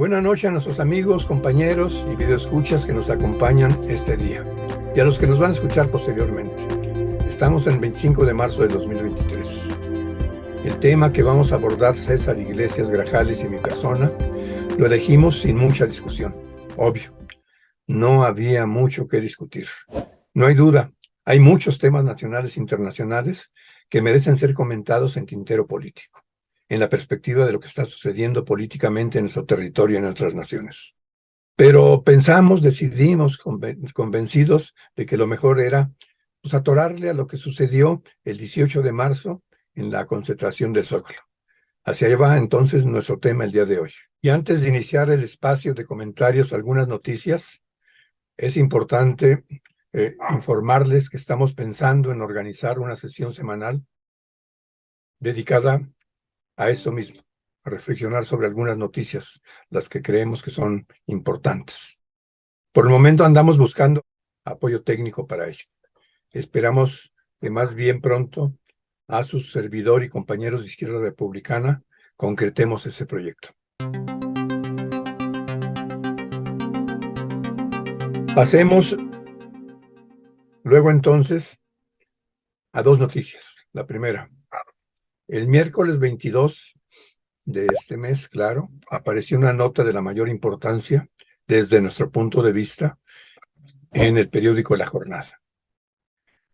Buenas noches a nuestros amigos, compañeros y videoescuchas que nos acompañan este día y a los que nos van a escuchar posteriormente. Estamos en el 25 de marzo de 2023. El tema que vamos a abordar, César Iglesias Grajales y mi persona, lo elegimos sin mucha discusión. Obvio, no había mucho que discutir. No hay duda, hay muchos temas nacionales e internacionales que merecen ser comentados en tintero político, en la perspectiva de lo que está sucediendo políticamente en nuestro territorio y en nuestras naciones. Pero decidimos, convencidos de que lo mejor era atorarle a lo que sucedió el 18 de marzo en la concentración del Zócalo. Hacia allá va entonces nuestro tema el día de hoy. Y antes de iniciar el espacio de comentarios, algunas noticias, es importante informarles que estamos pensando en organizar una sesión semanal dedicada a esto mismo, a reflexionar sobre algunas noticias, las que creemos que son importantes. Por el momento andamos buscando apoyo técnico para ello. Esperamos que más bien pronto a su servidor y compañeros de Izquierda Republicana concretemos ese proyecto. Pasemos luego entonces a dos noticias. La primera, el miércoles 22 de este mes, claro, apareció una nota de la mayor importancia desde nuestro punto de vista en el periódico La Jornada,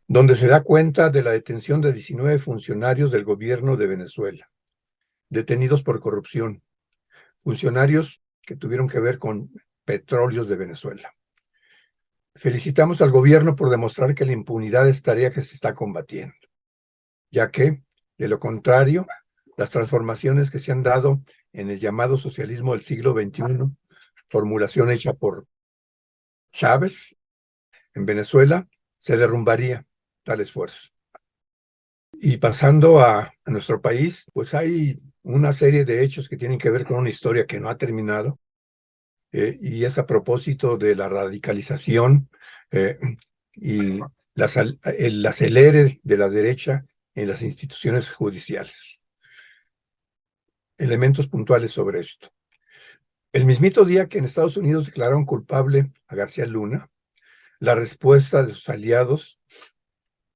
donde se da cuenta de la detención de 19 funcionarios del gobierno de Venezuela, detenidos por corrupción, funcionarios que tuvieron que ver con petróleos de Venezuela. Felicitamos al gobierno por demostrar que la impunidad es tarea que se está combatiendo, ya que, de lo contrario, las transformaciones que se han dado en el llamado socialismo del siglo XXI, formulación hecha por Chávez en Venezuela, se derrumbaría tal esfuerzo. Y pasando a nuestro país, pues hay una serie de hechos que tienen que ver con una historia que no ha terminado, y es a propósito de la radicalización y el acelere de la derecha en las instituciones judiciales. Elementos puntuales sobre esto. El mismito día que en Estados Unidos declararon culpable a García Luna, la respuesta de sus aliados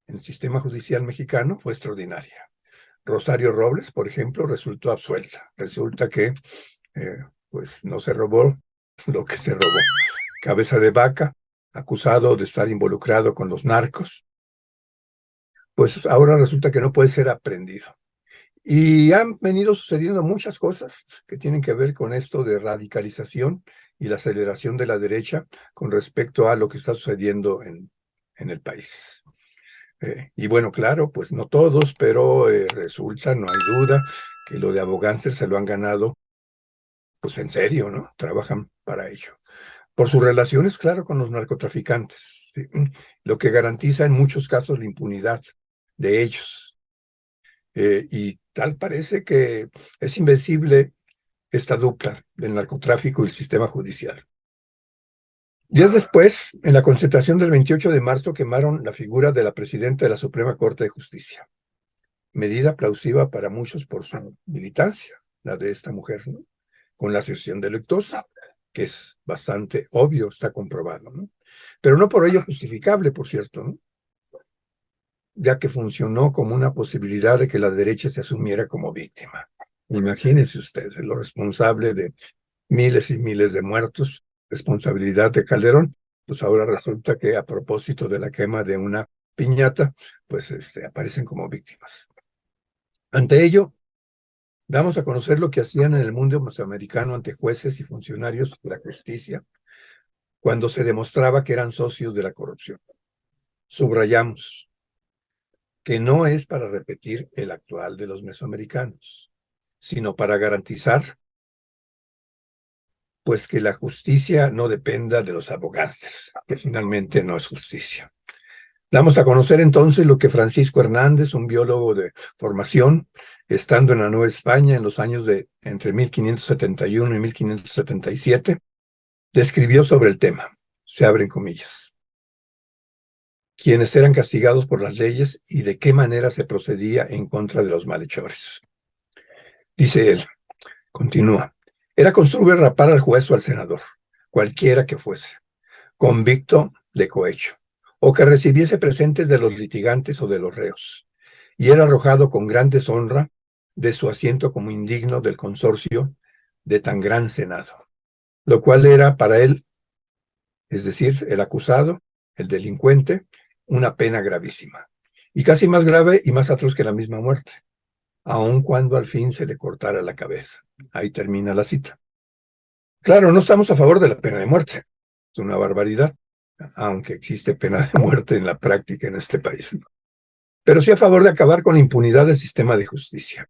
en el sistema judicial mexicano fue extraordinaria. Rosario Robles, por ejemplo, resultó absuelta. Resulta que pues no se robó lo que se robó. Cabeza de vaca, acusado de estar involucrado con los narcos, pues ahora resulta que no puede ser aprehendido. Y han venido sucediendo muchas cosas que tienen que ver con esto de radicalización y la aceleración de la derecha con respecto a lo que está sucediendo en el país. Y bueno, claro, pues no todos, pero resulta, no hay duda, que lo de Abogánster se lo han ganado, pues en serio, ¿no? Trabajan para ello. Por sus relaciones, claro, con los narcotraficantes, ¿sí? Lo que garantiza en muchos casos la impunidad de ellos. Y tal parece que es invencible esta dupla del narcotráfico y el sistema judicial. Días después, en la concentración del 28 de marzo, quemaron la figura de la presidenta de la Suprema Corte de Justicia. Medida plausible para muchos por su militancia, la de esta mujer, ¿no? Con la asociación delictuosa, que es bastante obvio, está comprobado, ¿no? Pero no por ello justificable, por cierto, ¿no? Ya que funcionó como una posibilidad de que la derecha se asumiera como víctima. Imagínense ustedes, lo responsable de miles y miles de muertos, responsabilidad de Calderón, pues ahora resulta que a propósito de la quema de una piñata, pues aparecen como víctimas. Ante ello, damos a conocer lo que hacían en el mundo mesoamericano ante jueces y funcionarios de la justicia cuando se demostraba que eran socios de la corrupción. Subrayamos que no es para repetir el actual de los mesoamericanos, sino para garantizar pues que la justicia no dependa de los abogados, que finalmente no es justicia. Damos a conocer entonces lo que Francisco Hernández, un biólogo de formación, estando en la Nueva España en los años de entre 1571 y 1577, describió sobre el tema. Se abren comillas. Quienes eran castigados por las leyes y de qué manera se procedía en contra de los malhechores. Dice él, continúa, Era costumbre rapar al juez o al senador, cualquiera que fuese, convicto de cohecho, o que recibiese presentes de los litigantes o de los reos, y era arrojado con gran deshonra de su asiento como indigno del consorcio de tan gran senado, lo cual era para él, es decir, el acusado, el delincuente, una pena gravísima, y casi más grave y más atroz que la misma muerte, aun cuando al fin se le cortara la cabeza. Ahí termina la cita. Claro, no estamos a favor de la pena de muerte. Es una barbaridad, aunque existe pena de muerte en la práctica en este país. Pero sí a favor de acabar con la impunidad del sistema de justicia.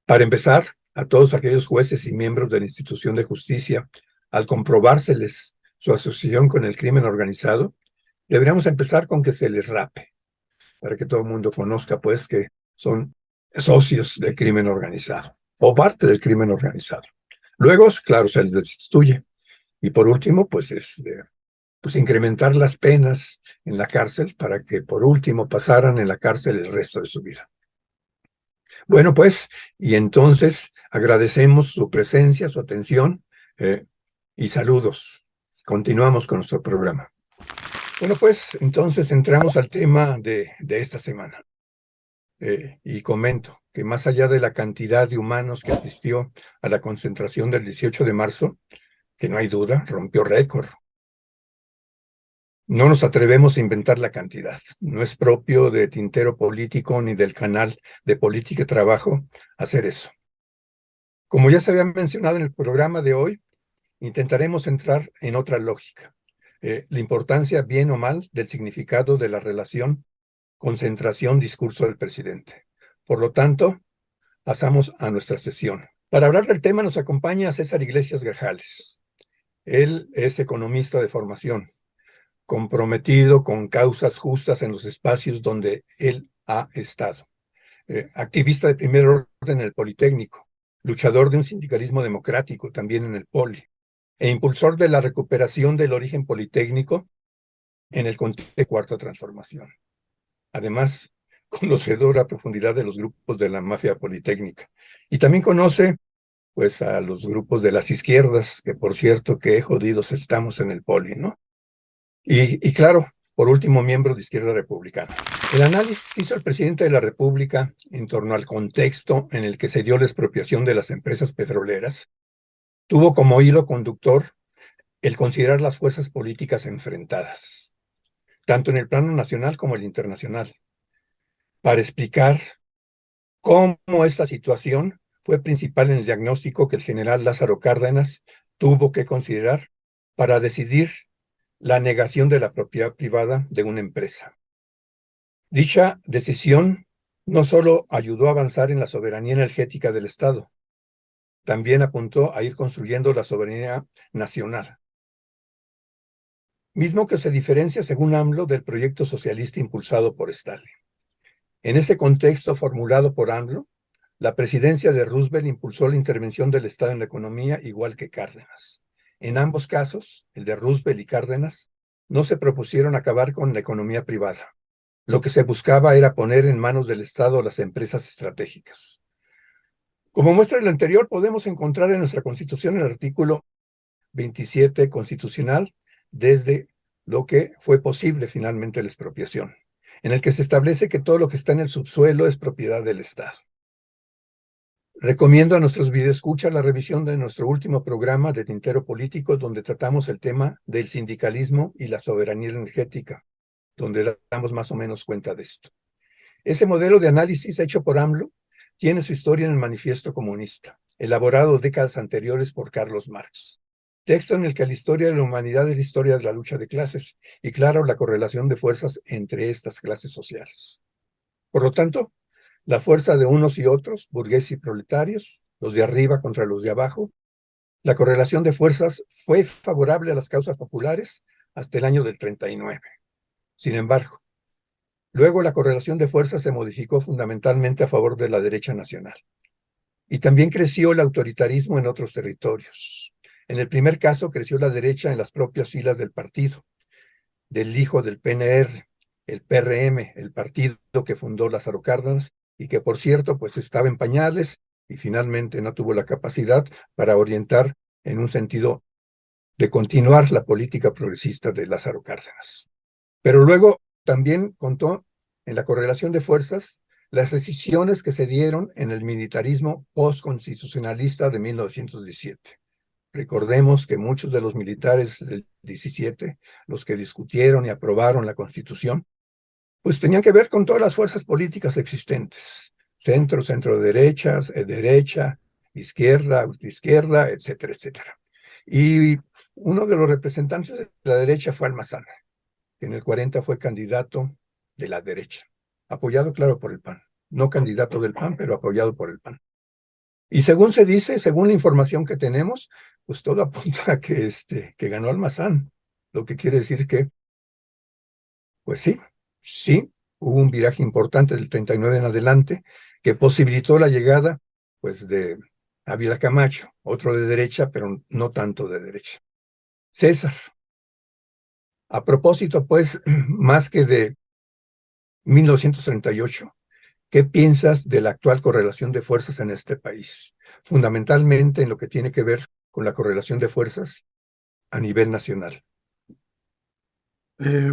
Para empezar, a todos aquellos jueces y miembros de la institución de justicia, al comprobárseles su asociación con el crimen organizado, deberíamos empezar con que se les rape, para que todo el mundo conozca, pues, que son socios del crimen organizado, o parte del crimen organizado. Luego, claro, se les destituye. Y por último, pues incrementar las penas en la cárcel para que por último pasaran en la cárcel el resto de su vida. Bueno, pues, y entonces agradecemos su presencia, su atención y saludos. Continuamos con nuestro programa. Bueno, pues, entonces entramos al tema de esta semana. Y comento que más allá de la cantidad de humanos que asistió a la concentración del 18 de marzo, que no hay duda, rompió récord. No nos atrevemos a inventar la cantidad. No es propio de Tintero Político ni del canal de Política y Trabajo hacer eso. Como ya se había mencionado en el programa de hoy, intentaremos entrar en otra lógica. La importancia, bien o mal, del significado de la relación concentración-discurso del presidente. Por lo tanto, pasamos a nuestra sesión. Para hablar del tema nos acompaña César Iglesias Grajales. Él es economista de formación, comprometido con causas justas en los espacios donde él ha estado. Activista de primer orden en el Politécnico, luchador de un sindicalismo democrático también en el Poli, e impulsor de la recuperación del origen politécnico en el contexto de Cuarta Transformación. Además, conocedor a profundidad de los grupos de la mafia politécnica. Y también conoce, pues, a los grupos de las izquierdas, que por cierto, qué jodidos estamos en el Poli, ¿no? Y claro, por último, miembro de Izquierda Republicana. El análisis que hizo el presidente de la República en torno al contexto en el que se dio la expropiación de las empresas petroleras tuvo como hilo conductor el considerar las fuerzas políticas enfrentadas, tanto en el plano nacional como el internacional, para explicar cómo esta situación fue principal en el diagnóstico que el general Lázaro Cárdenas tuvo que considerar para decidir la negación de la propiedad privada de una empresa. Dicha decisión no solo ayudó a avanzar en la soberanía energética del Estado, también apuntó a ir construyendo la soberanía nacional, mismo que se diferencia, según AMLO, del proyecto socialista impulsado por Stalin. En ese contexto formulado por AMLO, la presidencia de Roosevelt impulsó la intervención del Estado en la economía igual que Cárdenas. En ambos casos, el de Roosevelt y Cárdenas, no se propusieron acabar con la economía privada. Lo que se buscaba era poner en manos del Estado las empresas estratégicas. Como muestra lo anterior, podemos encontrar en nuestra Constitución el artículo 27 constitucional desde lo que fue posible finalmente la expropiación, en el que se establece que todo lo que está en el subsuelo es propiedad del Estado. Recomiendo a nuestros videoescuchas la revisión de nuestro último programa de Tintero Político, donde tratamos el tema del sindicalismo y la soberanía energética, donde damos más o menos cuenta de esto. Ese modelo de análisis hecho por AMLO tiene su historia en el Manifiesto Comunista, elaborado décadas anteriores por Carlos Marx. Texto en el que la historia de la humanidad es la historia de la lucha de clases y, claro, la correlación de fuerzas entre estas clases sociales. Por lo tanto, la fuerza de unos y otros, burgueses y proletarios, los de arriba contra los de abajo, la correlación de fuerzas fue favorable a las causas populares hasta el año del 39. Sin embargo, luego la correlación de fuerzas se modificó fundamentalmente a favor de la derecha nacional. Y también creció el autoritarismo en otros territorios. En el primer caso creció la derecha en las propias filas del partido, del hijo del PNR, el PRM, el partido que fundó Lázaro Cárdenas, y que por cierto pues estaba en pañales y finalmente no tuvo la capacidad para orientar en un sentido de continuar la política progresista de Lázaro Cárdenas. Pero luego también contó en la correlación de fuerzas las decisiones que se dieron en el militarismo postconstitucionalista de 1917. Recordemos que muchos de los militares del 17, los que discutieron y aprobaron la Constitución, pues tenían que ver con todas las fuerzas políticas existentes, centro, centro-derecha, derecha, izquierda, izquierda, etcétera, etcétera. Y uno de los representantes de la derecha fue Almazán, que en el 40 fue candidato de la derecha, apoyado, claro, por el PAN. No candidato del PAN, pero apoyado por el PAN. Y según se dice, según la información que tenemos, pues todo apunta a que ganó Almazán, lo que quiere decir que, pues sí, hubo un viraje importante del 39 en adelante que posibilitó la llegada, pues, de Ávila Camacho, otro de derecha, pero no tanto de derecha. César, a propósito, pues, más que de 1938, ¿qué piensas de la actual correlación de fuerzas en este país? Fundamentalmente en lo que tiene que ver con la correlación de fuerzas a nivel nacional.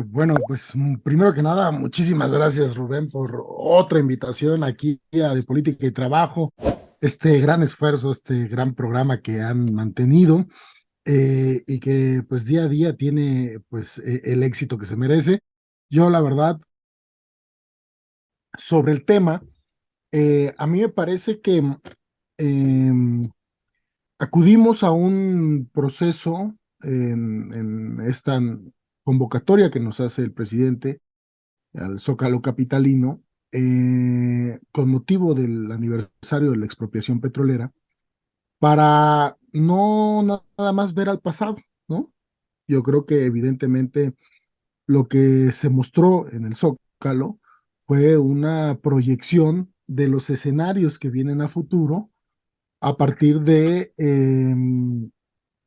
Bueno, pues primero que nada, muchísimas gracias, Rubén, por otra invitación aquí a De Política y Trabajo, este gran esfuerzo, este gran programa que han mantenido y que pues día a día tiene pues el éxito que se merece. Yo, la verdad, sobre el tema, a mí me parece que em, acudimos a un proceso en esta convocatoria que nos hace el presidente al Zócalo capitalino, con motivo del aniversario de la expropiación petrolera, para no nada más ver al pasado, ¿no? Yo creo que evidentemente lo que se mostró en el Zócalo fue una proyección de los escenarios que vienen a futuro a partir de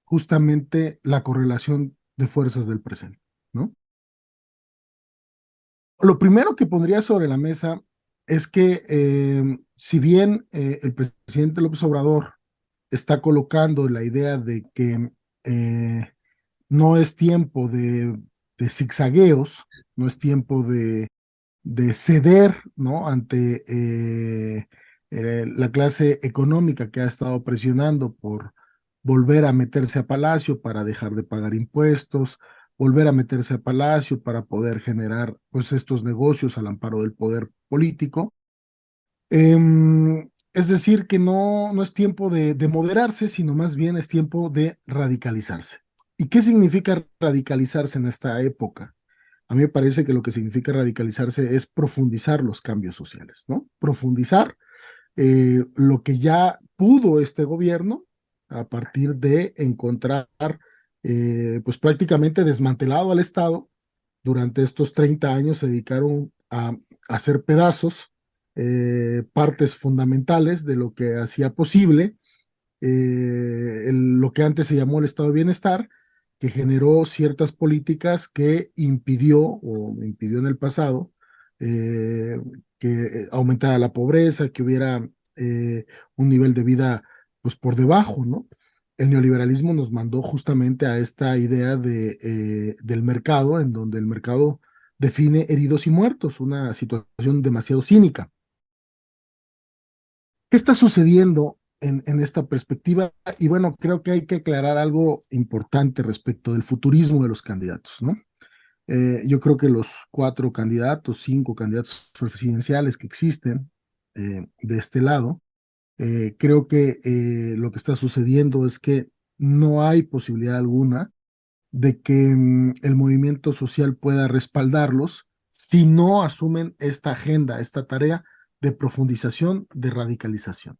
justamente la correlación de fuerzas del presente, ¿no? Lo primero que pondría sobre la mesa es que si bien el presidente López Obrador está colocando la idea de que no es tiempo de zigzagueos, no es tiempo de ceder, ¿no? Ante la clase económica que ha estado presionando por volver a meterse a Palacio para dejar de pagar impuestos, volver a meterse a Palacio para poder generar pues estos negocios al amparo del poder político. Es decir, que no es tiempo de moderarse, sino más bien es tiempo de radicalizarse. ¿Y qué significa radicalizarse en esta época? A mí me parece que lo que significa radicalizarse es profundizar los cambios sociales, ¿no? Profundizar lo que ya pudo este gobierno a partir de encontrar, pues prácticamente desmantelado al Estado. Durante estos 30 años se dedicaron a hacer pedazos, partes fundamentales de lo que hacía posible lo que antes se llamó el estado de bienestar, que generó ciertas políticas que impidió o impidió en el pasado eh, que aumentara la pobreza, que hubiera un nivel de vida pues por debajo, ¿no? El neoliberalismo nos mandó justamente a esta idea del mercado, en donde el mercado define heridos y muertos, una situación demasiado cínica. ¿Qué está sucediendo en esta perspectiva? Y bueno, creo que hay que aclarar algo importante respecto del futurismo de los candidatos, ¿no? Yo creo que los 4 candidatos, 5 candidatos presidenciales que existen de este lado, creo que lo que está sucediendo es que no hay posibilidad alguna de que el movimiento social pueda respaldarlos si no asumen esta agenda, esta tarea de profundización, de radicalización.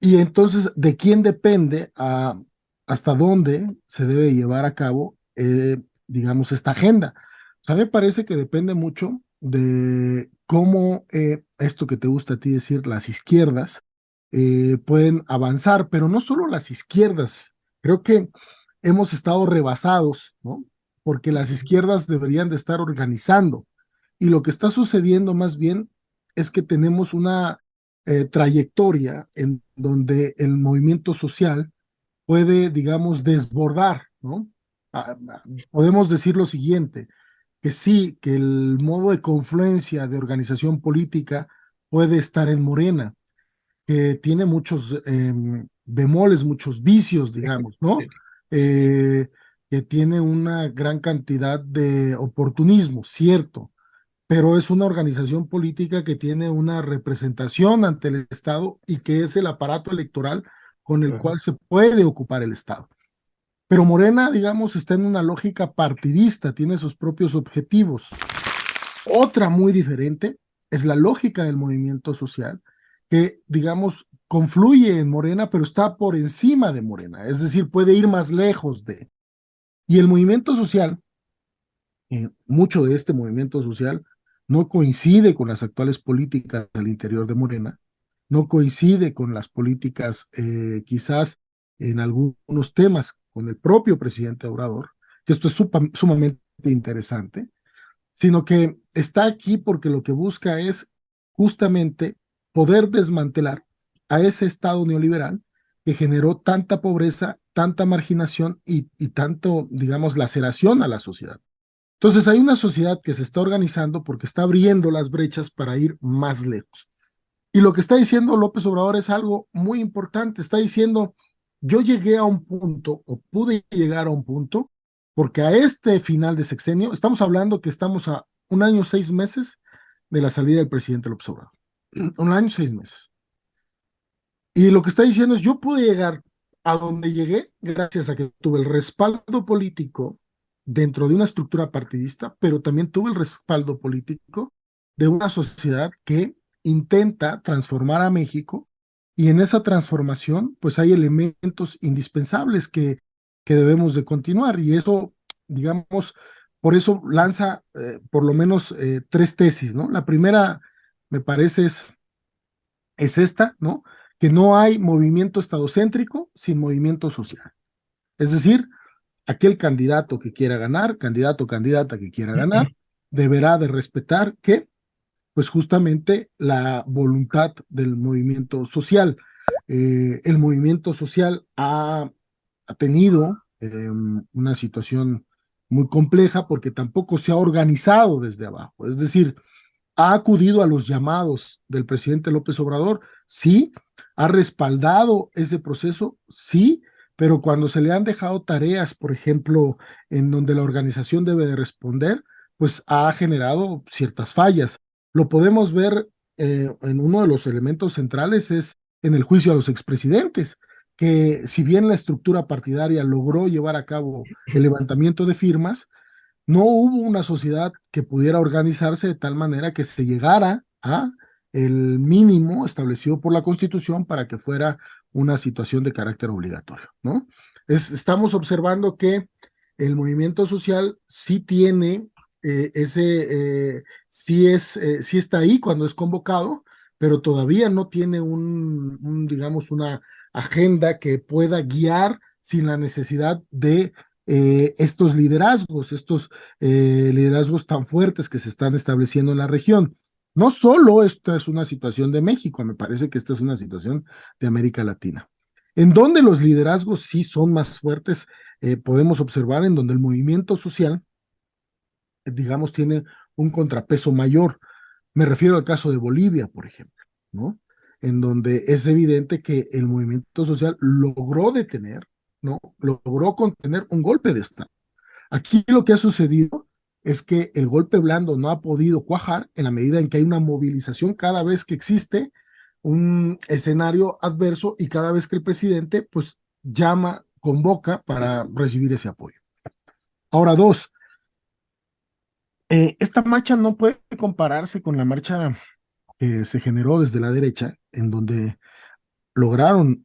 Y entonces, ¿de quién depende hasta dónde se debe llevar a cabo, digamos, esta agenda? O sea, me parece que depende mucho de cómo esto que te gusta a ti decir, las izquierdas, pueden avanzar, pero no solo las izquierdas. Creo que hemos estado rebasados, ¿no? Porque las izquierdas deberían de estar organizando. Y lo que está sucediendo más bien es que tenemos una trayectoria en donde el movimiento social puede, digamos, desbordar, ¿no? Podemos decir lo siguiente, que sí, que el modo de confluencia de organización política puede estar en Morena, que tiene muchos bemoles, muchos vicios, digamos, ¿no? Eh, que tiene una gran cantidad de oportunismo, cierto, pero es una organización política que tiene una representación ante el Estado y que es el aparato electoral con el cual se puede ocupar el Estado. Pero Morena, digamos, está en una lógica partidista, tiene sus propios objetivos. Otra muy diferente es la lógica del movimiento social, que, digamos, confluye en Morena, pero está por encima de Morena, es decir, puede ir más lejos de. Y el movimiento social, mucho de este movimiento social no coincide con las actuales políticas al interior de Morena, no coincide con las políticas, quizás en algunos temas, con el propio presidente Obrador, que esto es sumamente interesante, sino que está aquí porque lo que busca es justamente poder desmantelar a ese Estado neoliberal que generó tanta pobreza, tanta marginación y tanto, digamos, laceración a la sociedad. Entonces hay una sociedad que se está organizando porque está abriendo las brechas para ir más lejos. Y lo que está diciendo López Obrador es algo muy importante. Está diciendo, yo llegué a un punto o pude llegar a un punto porque a este final de sexenio, estamos hablando que estamos a 1 año, 6 meses de la salida del presidente López Obrador. 1 año, 6 meses. Y lo que está diciendo es, yo pude llegar a donde llegué gracias a que tuve el respaldo político dentro de una estructura partidista, pero también tuve el respaldo político de una sociedad que intenta transformar a México y en esa transformación pues hay elementos indispensables que debemos de continuar y eso, digamos, por eso lanza por lo menos 3 tesis, ¿no? La primera, me parece, es esta, ¿no? Que no hay movimiento estadocéntrico sin movimiento social. Es decir, aquel candidato que quiera ganar, candidato o candidata que quiera ganar, deberá de respetar que, pues justamente la voluntad del movimiento social. El movimiento social ha tenido una situación muy compleja porque tampoco se ha organizado desde abajo. Es decir, ha acudido a los llamados del presidente López Obrador, sí, ha respaldado ese proceso, sí, pero cuando se le han dejado tareas, por ejemplo, en donde la organización debe de responder, pues ha generado ciertas fallas. Lo podemos ver en uno de los elementos centrales es en el juicio a los expresidentes, que si bien la estructura partidaria logró llevar a cabo el levantamiento de firmas, no hubo una sociedad que pudiera organizarse de tal manera que se llegara a el mínimo establecido por la Constitución para que fuera una situación de carácter obligatorio, ¿no? Estamos observando que el movimiento social sí tiene sí está ahí cuando es convocado, pero todavía no tiene digamos, una agenda que pueda guiar sin la necesidad de estos liderazgos tan fuertes que se están estableciendo en la región. No solo esta es una situación de México, me parece que esta es una situación de América Latina. En donde los liderazgos sí son más fuertes, podemos observar en donde el movimiento social, digamos, tiene un contrapeso mayor. Me refiero al caso de Bolivia, por ejemplo, ¿no? En donde es evidente que el movimiento social logró detener, ¿no? Logró contener un golpe de Estado. Aquí lo que ha sucedido es que el golpe blando no ha podido cuajar en la medida en que hay una movilización cada vez que existe un escenario adverso y cada vez que el presidente pues llama, convoca para recibir ese apoyo. Ahora, dos, esta marcha no puede compararse con la marcha que se generó desde la derecha, en donde lograron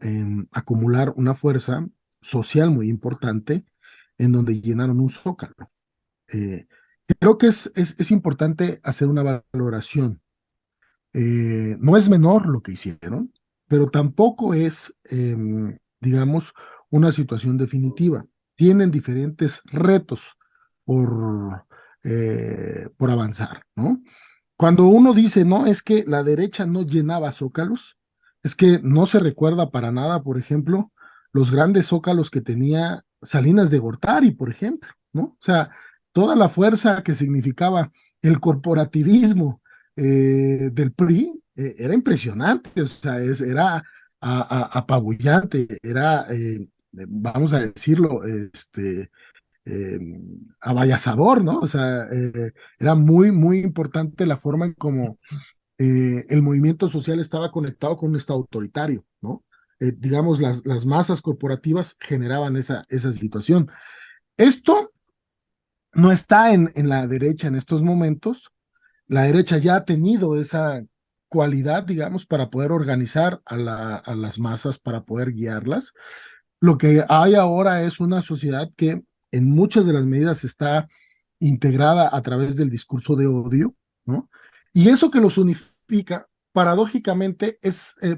acumular una fuerza social muy importante, en donde llenaron un zócalo. Eh, Creo que es importante hacer una valoración. No es menor lo que hicieron, pero tampoco es, digamos, una situación definitiva. Tienen diferentes retos por avanzar, ¿no? Cuando uno dice, no, es que la derecha no llenaba zócalos, es que no se recuerda para nada, por ejemplo, los grandes zócalos que tenía Salinas de Gortari, por ejemplo, ¿no? O sea, toda la fuerza que significaba el corporativismo del PRI era impresionante, o sea, era apabullante, era, vamos a decirlo, eh, abayazador, ¿no? O sea, era muy, muy importante la forma en cómo el movimiento social estaba conectado con un Estado autoritario, ¿no? Digamos, las masas corporativas generaban esa situación. Esto no está en la derecha en estos momentos. La derecha ya ha tenido esa cualidad, digamos, para poder organizar a las masas, para poder guiarlas. Lo que hay ahora es una sociedad que en muchas de las medidas está integrada a través del discurso de odio, ¿no? Y eso que los unifica, paradójicamente,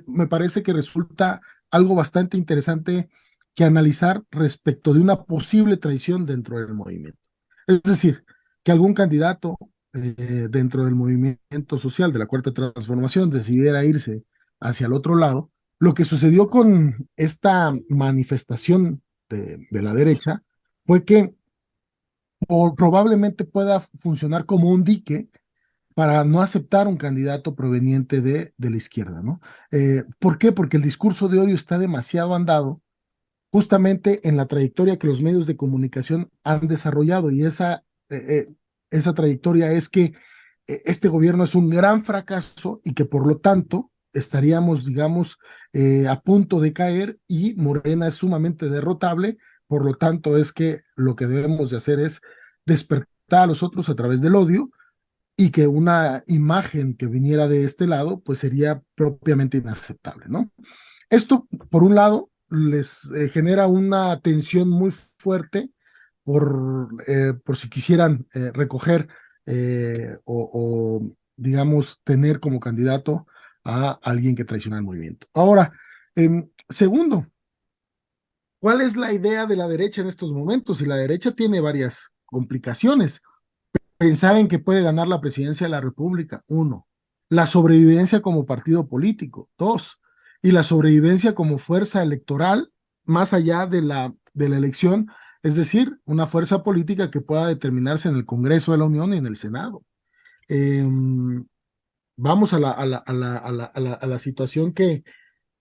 me parece que resulta algo bastante interesante que analizar respecto de una posible traición dentro del movimiento. Es decir, que algún candidato dentro del movimiento social de la Cuarta Transformación decidiera irse hacia el otro lado. Lo que sucedió con esta manifestación de la derecha fue que probablemente pueda funcionar como un dique para no aceptar un candidato proveniente de la izquierda, ¿no? ¿Por qué? Porque el discurso de odio está demasiado andado justamente en la trayectoria que los medios de comunicación han desarrollado y esa trayectoria es que este gobierno es un gran fracaso y que por lo tanto estaríamos, digamos, a punto de caer y Morena es sumamente derrotable, por lo tanto es que lo que debemos de hacer es despertar a los otros a través del odio y que una imagen que viniera de este lado pues sería propiamente inaceptable, ¿no? Esto, por un lado, les genera una tensión muy fuerte por si quisieran recoger digamos, tener como candidato a alguien que traiciona el movimiento. Ahora, segundo, ¿cuál es la idea de la derecha en estos momentos? Y la derecha tiene varias complicaciones. Pensar en que puede ganar la presidencia de la República, uno. La sobrevivencia como partido político, dos. Y la sobrevivencia como fuerza electoral, más allá de la elección, es decir, una fuerza política que pueda determinarse en el Congreso de la Unión y en el Senado. Eh, Vamos a la situación que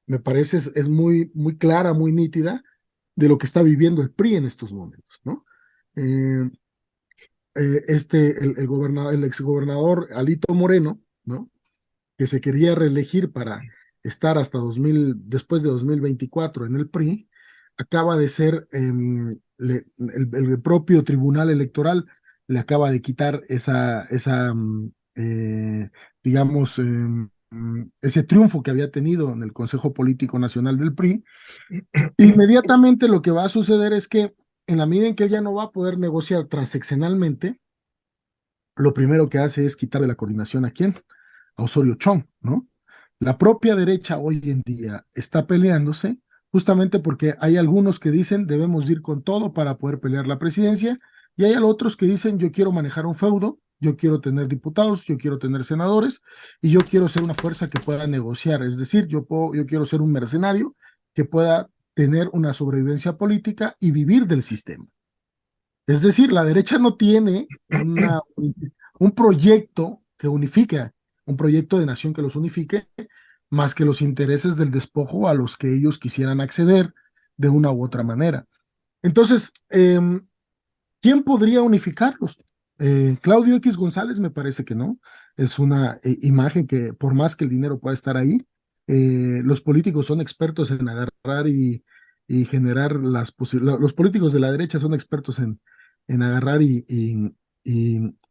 me parece es muy, muy clara, muy nítida de lo que está viviendo el PRI en estos momentos, ¿no? Eh, el exgobernador Alito Moreno, ¿no? Que se quería reelegir para estar hasta después de 2024 en el PRI, acaba de ser, el propio Tribunal Electoral le acaba de quitar digamos, ese triunfo que había tenido en el Consejo Político Nacional del PRI. Inmediatamente lo que va a suceder es que en la medida en que él ya no va a poder negociar transeccionalmente, lo primero que hace es quitarle la coordinación a quién, a Osorio Chong, ¿no? La propia derecha hoy en día está peleándose justamente porque hay algunos que dicen debemos ir con todo para poder pelear la presidencia y hay otros que dicen yo quiero manejar un feudo, yo quiero tener diputados, yo quiero tener senadores y yo quiero ser una fuerza que pueda negociar, es decir, yo quiero ser un mercenario que pueda tener una sobrevivencia política y vivir del sistema. Es decir, la derecha no tiene un proyecto que unifique, un proyecto de nación que los unifique, más que los intereses del despojo a los que ellos quisieran acceder de una u otra manera. Entonces, ¿quién podría unificarlos? Claudio X González me parece que no. Es una imagen que por más que el dinero pueda estar ahí, los políticos son expertos en agarrar y generar los políticos de la derecha son expertos en agarrar y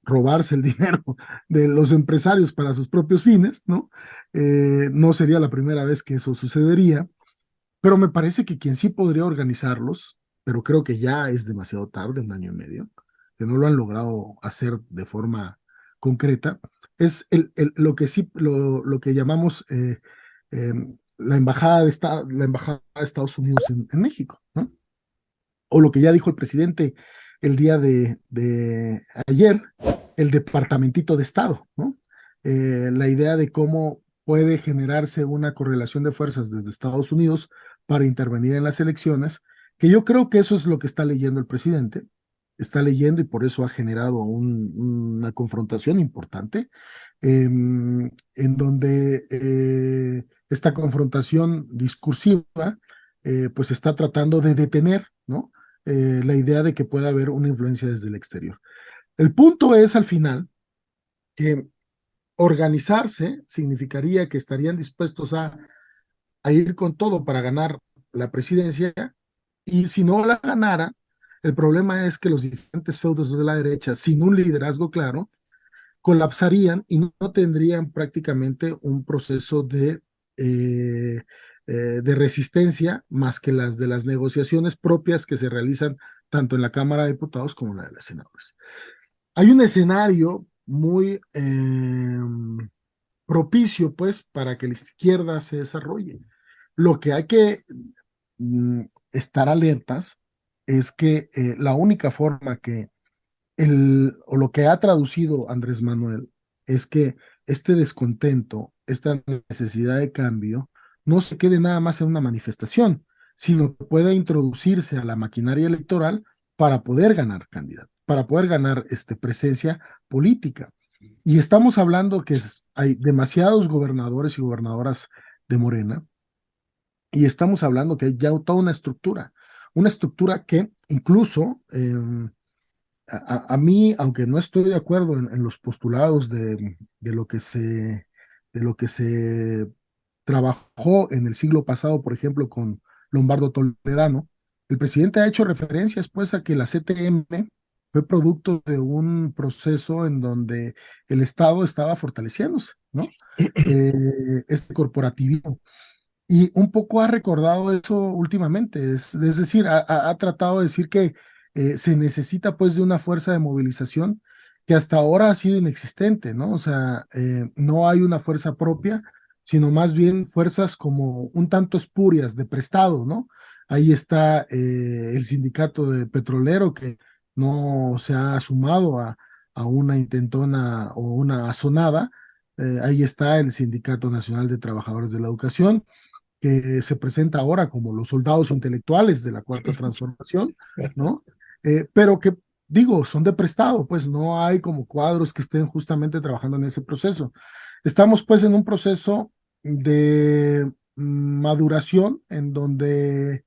robarse el dinero de los empresarios para sus propios fines, ¿no? No sería la primera vez que eso sucedería, pero me parece que quien sí podría organizarlos, pero creo que ya es demasiado tarde, un año y medio, que no lo han logrado hacer de forma concreta, es lo que sí, lo que llamamos la embajada de Estados Unidos en México, ¿no? O lo que ya dijo el presidente el día de ayer, el departamentito de Estado, ¿no? La idea de cómo puede generarse una correlación de fuerzas desde Estados Unidos para intervenir en las elecciones, que yo creo que eso es lo que está leyendo el presidente, está leyendo y por eso ha generado una confrontación importante, en donde esta confrontación discursiva pues está tratando de detener, ¿no? La idea de que pueda haber una influencia desde el exterior. El punto es al final que organizarse significaría que estarían dispuestos a ir con todo para ganar la presidencia, y si no la ganara, el problema es que los diferentes feudos de la derecha, sin un liderazgo claro, colapsarían y no tendrían prácticamente un proceso eh, de resistencia más que las de las negociaciones propias que se realizan tanto en la Cámara de Diputados como en la de los senadores. Hay un escenario muy propicio, pues, para que la izquierda se desarrolle. Lo que hay que estar alertas es que la única forma que o lo que ha traducido Andrés Manuel es que este descontento, esta necesidad de cambio, no se quede nada más en una manifestación, sino que pueda introducirse a la maquinaria electoral para poder ganar candidato, para poder ganar presencia política. Y estamos hablando que hay demasiados gobernadores y gobernadoras de Morena, y estamos hablando que hay ya toda una estructura que incluso a mí, aunque no estoy de acuerdo en los postulados de lo que se trabajó en el siglo pasado, por ejemplo, con Lombardo Toledano, el presidente ha hecho referencias pues a que la CTM fue producto de un proceso en donde el Estado estaba fortaleciéndose, ¿no? Este corporativismo. Y un poco ha recordado eso últimamente, es decir, ha tratado de decir que se necesita pues de una fuerza de movilización que hasta ahora ha sido inexistente, ¿no? O sea, no hay una fuerza propia, sino más bien fuerzas como un tanto espurias, de prestado, ¿no? Ahí está el sindicato de petrolero que no se ha sumado a una intentona o una azonada. Ahí está el Sindicato Nacional de Trabajadores de la Educación, que se presenta ahora como los soldados intelectuales de la Cuarta Transformación, ¿no? Pero que, digo, son de prestado, pues no hay como cuadros que estén justamente trabajando en ese proceso. Estamos pues en un proceso de maduración en donde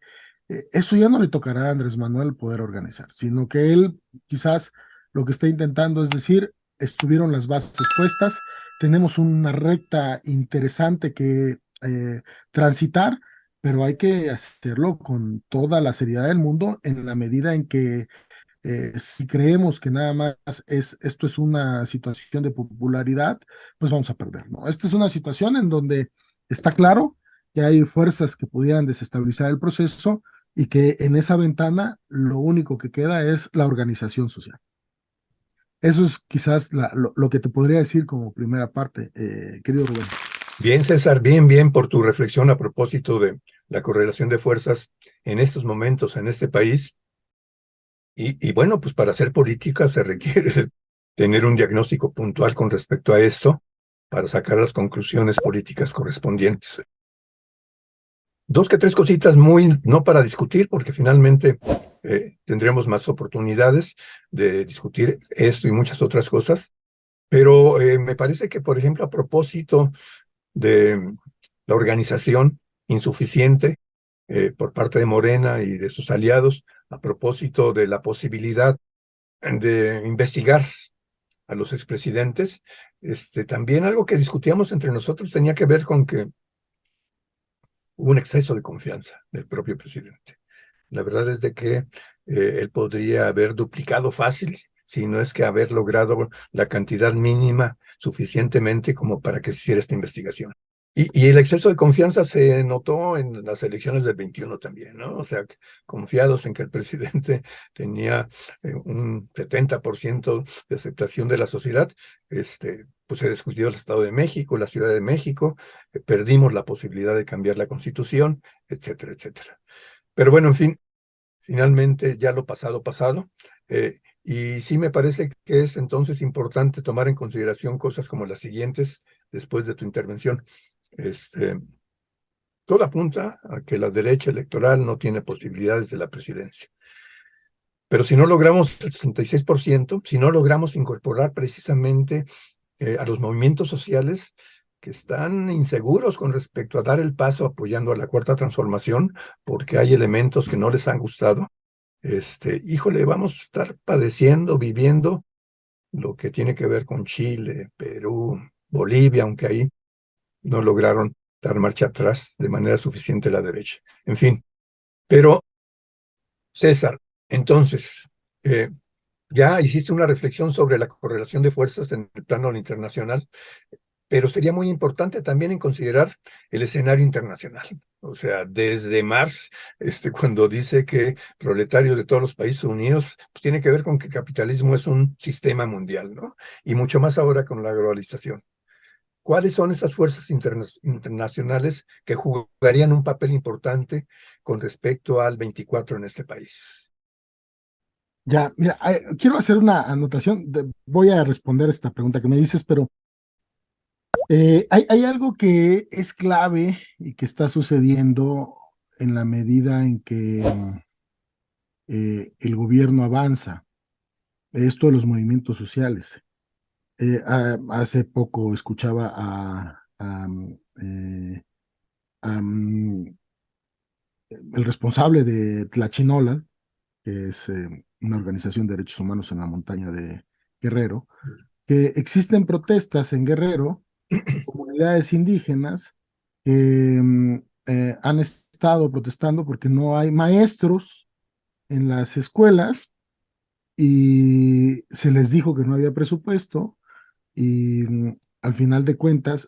eso ya no le tocará a Andrés Manuel poder organizar, sino que él quizás lo que está intentando es decir, estuvieron las bases puestas, tenemos una recta interesante que transitar, pero hay que hacerlo con toda la seriedad del mundo en la medida en que si creemos que nada más esto es una situación de popularidad, pues vamos a perder, ¿no? Esta es una situación en donde está claro que hay fuerzas que pudieran desestabilizar el proceso y que en esa ventana lo único que queda es la organización social. Eso es quizás lo que te podría decir como primera parte, querido Rubén. Bien, César, bien por tu reflexión a propósito de la correlación de fuerzas en estos momentos en este país. Y bueno, pues para hacer política se requiere tener un diagnóstico puntual con respecto a esto para sacar las conclusiones políticas correspondientes. Dos que tres cositas muy, no para discutir, porque finalmente tendremos más oportunidades de discutir esto y muchas otras cosas, pero me parece que, por ejemplo, a propósito de la organización insuficiente por parte de Morena y de sus aliados, a propósito de la posibilidad de investigar a los expresidentes, también algo que discutíamos entre nosotros tenía que ver con que hubo un exceso de confianza del propio presidente. La verdad es de que él podría haber duplicado fácil, si no es que haber logrado la cantidad mínima suficientemente como para que se hiciera esta investigación. Y el exceso de confianza se notó en las elecciones del 21 también, ¿no? O sea, confiados en que el presidente tenía un 70% de aceptación de la sociedad, pues se descuidó el Estado de México, la Ciudad de México, perdimos la posibilidad de cambiar la Constitución, etcétera, etcétera. Pero bueno, en fin, finalmente ya lo pasado, pasado. Y sí me parece que es entonces importante tomar en consideración cosas como las siguientes, después de tu intervención. Todo apunta a que la derecha electoral no tiene posibilidades de la presidencia. Pero si no logramos el 66%, si no logramos incorporar precisamente a los movimientos sociales que están inseguros con respecto a dar el paso apoyando a la Cuarta Transformación, porque hay elementos que no les han gustado, híjole, vamos a estar padeciendo, viviendo lo que tiene que ver con Chile, Perú, Bolivia, aunque ahí no lograron dar marcha atrás de manera suficiente la derecha. En fin, pero César, entonces, ya hiciste una reflexión sobre la correlación de fuerzas en el plano internacional, pero sería muy importante también en considerar el escenario internacional. O sea, desde Marx, cuando dice que proletarios de todos los países unidos, pues tiene que ver con que el capitalismo es un sistema mundial, ¿no? Y mucho más ahora con la globalización. ¿Cuáles son esas fuerzas internacionales que jugarían un papel importante con respecto al 24 en este país? Ya, mira, quiero hacer una anotación, voy a responder esta pregunta que me dices, pero hay algo que es clave y que está sucediendo en la medida en que el gobierno avanza, esto de los movimientos sociales. Hace poco escuchaba el responsable de Tlachinola, que es una organización de derechos humanos en la montaña de Guerrero, que existen protestas en Guerrero, comunidades indígenas que han estado protestando porque no hay maestros en las escuelas y se les dijo que no había presupuesto y al final de cuentas,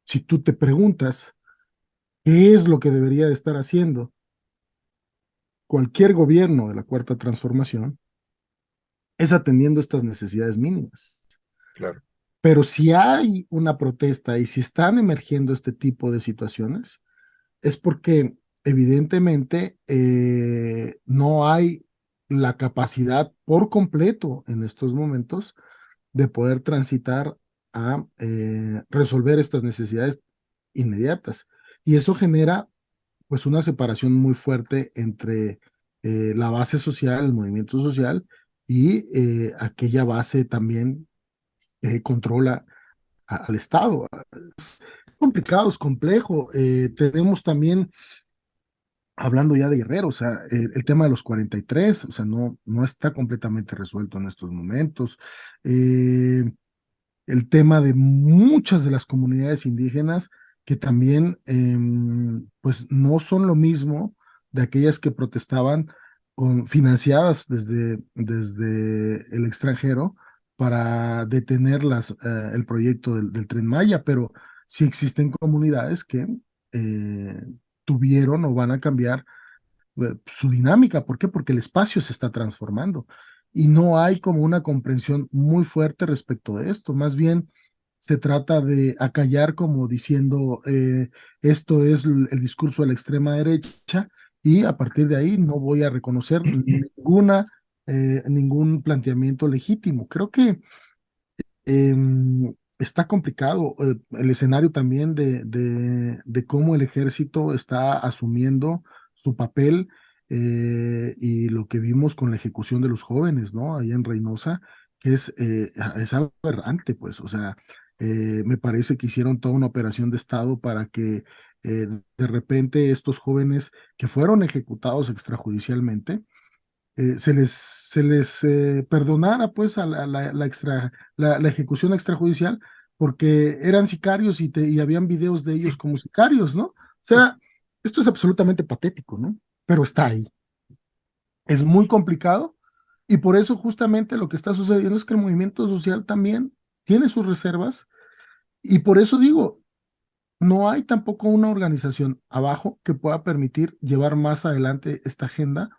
si tú te preguntas qué es lo que debería de estar haciendo cualquier gobierno de la Cuarta Transformación, es atendiendo estas necesidades mínimas. Claro. Pero si hay una protesta y si están emergiendo este tipo de situaciones, es porque evidentemente no hay la capacidad por completo en estos momentos de poder transitar a resolver estas necesidades inmediatas. Y eso genera pues una separación muy fuerte entre la base social, el movimiento social y aquella base también que controla al Estado. Es complicado, es complejo. Tenemos también, hablando ya de Guerrero, o sea, el tema de los 43, o sea, no está completamente resuelto en estos momentos. El tema de muchas de las comunidades indígenas que también, pues, no son lo mismo de aquellas que protestaban financiadas desde el extranjero para detener el proyecto del Tren Maya, pero sí existen comunidades que eh, tuvieron o van a cambiar su dinámica. ¿Por qué? Porque el espacio se está transformando y no hay como una comprensión muy fuerte respecto de esto. Más bien se trata de acallar como diciendo esto es el discurso de la extrema derecha y a partir de ahí no voy a reconocer ningún planteamiento legítimo. Creo que está complicado el escenario también de cómo el ejército está asumiendo su papel y lo que vimos con la ejecución de los jóvenes, ¿no? Ahí en Reynosa, que es aberrante, pues, o sea, me parece que hicieron toda una operación de Estado para que de repente estos jóvenes que fueron ejecutados extrajudicialmente, se les perdonara pues a la ejecución extrajudicial porque eran sicarios y habían videos de ellos como sicarios, ¿no? O sea, esto es absolutamente patético, ¿no? Pero está ahí. Es muy complicado y por eso justamente lo que está sucediendo es que el movimiento social también tiene sus reservas y por eso digo, no hay tampoco una organización abajo que pueda permitir llevar más adelante esta agenda.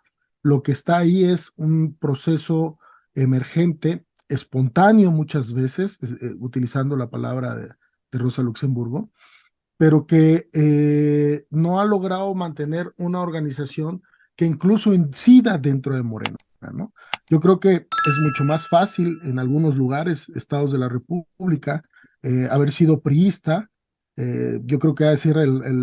Lo que está ahí es un proceso emergente, espontáneo muchas veces, utilizando la palabra de Rosa Luxemburgo, pero que no ha logrado mantener una organización que incluso incida dentro de Morena, ¿no? Yo creo que es mucho más fácil en algunos lugares, estados de la República, haber sido priista. Yo creo que ha de ser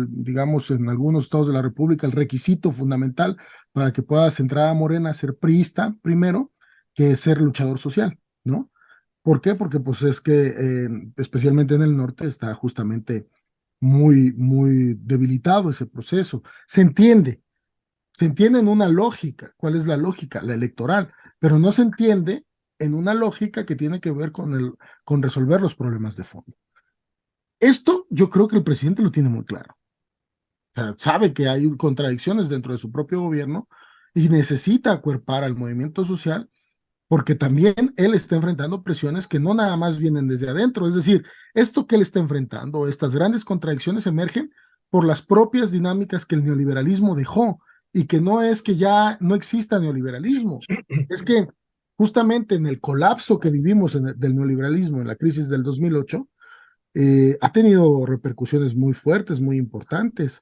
digamos, en algunos estados de la República, el requisito fundamental para que puedas entrar a Morena, ser priista primero, que ser luchador social, ¿no? ¿Por qué? Porque pues es que especialmente en el norte está justamente muy debilitado ese proceso. Se entiende en una lógica. ¿Cuál es la lógica? La electoral, pero no se entiende en una lógica que tiene que ver con resolver los problemas de fondo. Esto yo creo que el presidente lo tiene muy claro. O sea, sabe que hay contradicciones dentro de su propio gobierno y necesita acuerpar al movimiento social porque también él está enfrentando presiones que no nada más vienen desde adentro. Es decir, esto que él está enfrentando, estas grandes contradicciones emergen por las propias dinámicas que el neoliberalismo dejó y que no es que ya no exista neoliberalismo, es que justamente en el colapso que vivimos del neoliberalismo, en la crisis del 2008, ha tenido repercusiones muy fuertes, muy importantes.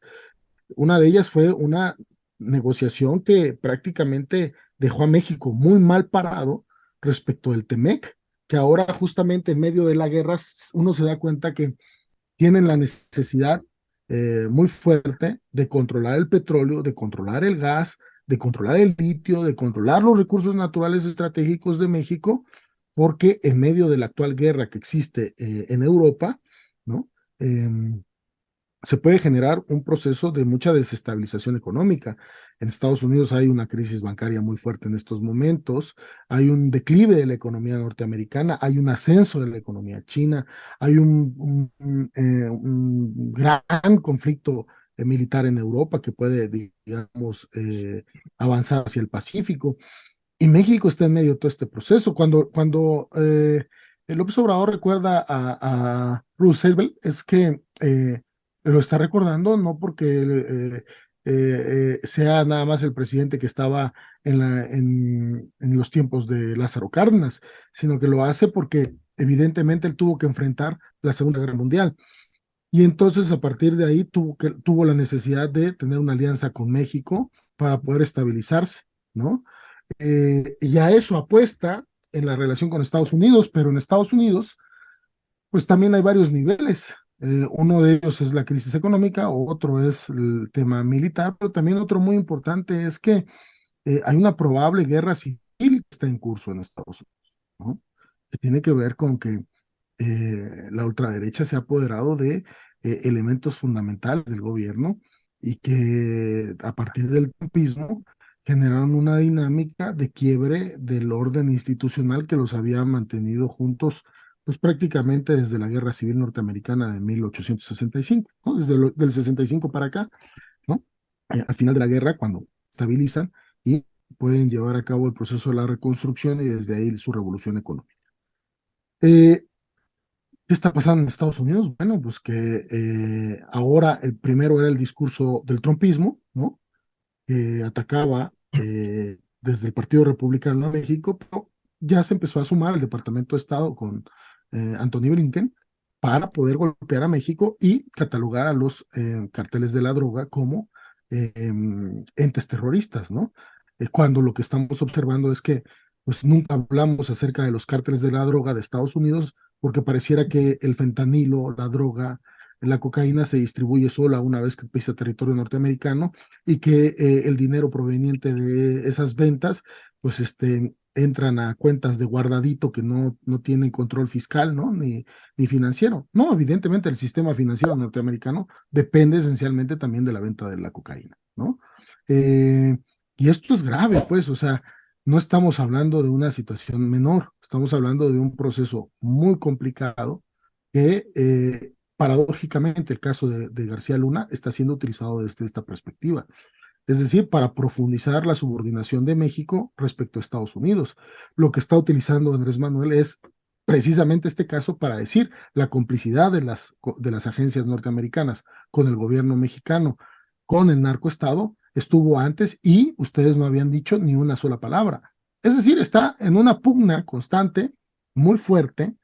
Una de ellas fue una negociación que prácticamente dejó a México muy mal parado respecto del Temec, que ahora justamente en medio de la guerra uno se da cuenta que tienen la necesidad muy fuerte de controlar el petróleo, de controlar el gas, de controlar el litio, de controlar los recursos naturales estratégicos de México, porque en medio de la actual guerra que existe en Europa, ¿no? Eh, se puede generar un proceso de mucha desestabilización económica. En Estados Unidos hay una crisis bancaria muy fuerte en estos momentos, hay un declive de la economía norteamericana, hay un ascenso de la economía china, hay un gran conflicto militar en Europa que puede, digamos, avanzar hacia el Pacífico. Y México está en medio de todo este proceso. Cuando el López Obrador recuerda a Roosevelt, es que lo está recordando no porque sea nada más el presidente que estaba en los tiempos de Lázaro Cárdenas, sino que lo hace porque evidentemente él tuvo que enfrentar la Segunda Guerra Mundial. Y entonces a partir de ahí tuvo la necesidad de tener una alianza con México para poder estabilizarse, ¿no? Y a eso apuesta en la relación con Estados Unidos, pero en Estados Unidos, pues también hay varios niveles. Uno de ellos es la crisis económica, otro es el tema militar, pero también otro muy importante es que hay una probable guerra civil que está en curso en Estados Unidos, ¿no? Que tiene que ver con que la ultraderecha se ha apoderado de elementos fundamentales del gobierno y que a partir del trumpismo generaron una dinámica de quiebre del orden institucional que los había mantenido juntos pues prácticamente desde la Guerra Civil Norteamericana de 1865, ¿no? Del 65 para acá, ¿no? Al final de la guerra, cuando estabilizan y pueden llevar a cabo el proceso de la reconstrucción y desde ahí su revolución económica. Eh, ¿Qué está pasando en Estados Unidos? Bueno, pues que ahora el primero era el discurso del trumpismo, ¿no? Que atacaba desde el Partido Republicano de México, pero ya se empezó a sumar el Departamento de Estado con Anthony Blinken para poder golpear a México y catalogar a los carteles de la droga como entes terroristas, ¿no? Cuando lo que estamos observando es que pues nunca hablamos acerca de los cárteles de la droga de Estados Unidos porque pareciera que el fentanilo, la droga, la cocaína se distribuye sola una vez que pisa territorio norteamericano y que el dinero proveniente de esas ventas, pues entran a cuentas de guardadito que no tienen control fiscal, ¿no? Ni financiero. No, evidentemente el sistema financiero norteamericano depende esencialmente también de la venta de la cocaína, ¿no? Eh, y esto es grave, pues, o sea, no estamos hablando de una situación menor, estamos hablando de un proceso muy complicado que paradójicamente el caso de García Luna está siendo utilizado desde esta perspectiva, es decir, para profundizar la subordinación de México respecto a Estados Unidos. Lo que está utilizando Andrés Manuel es precisamente este caso para decir la complicidad de las agencias norteamericanas con el gobierno mexicano, con el narcoestado, estuvo antes y ustedes no habían dicho ni una sola palabra. Es decir, está en una pugna constante, muy fuerte,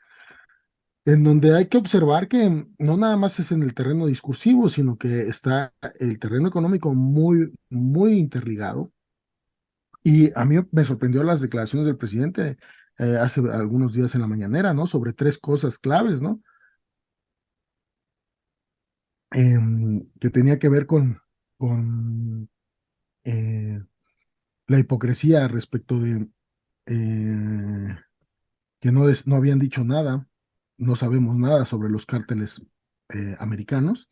en donde hay que observar que no nada más es en el terreno discursivo, sino que está el terreno económico muy interligado. Y a mí me sorprendió las declaraciones del presidente hace algunos días en la mañanera, ¿no? Sobre tres cosas claves, ¿no? que tenía que ver con eh, la hipocresía respecto de que no habían dicho nada, no sabemos nada sobre los cárteles americanos,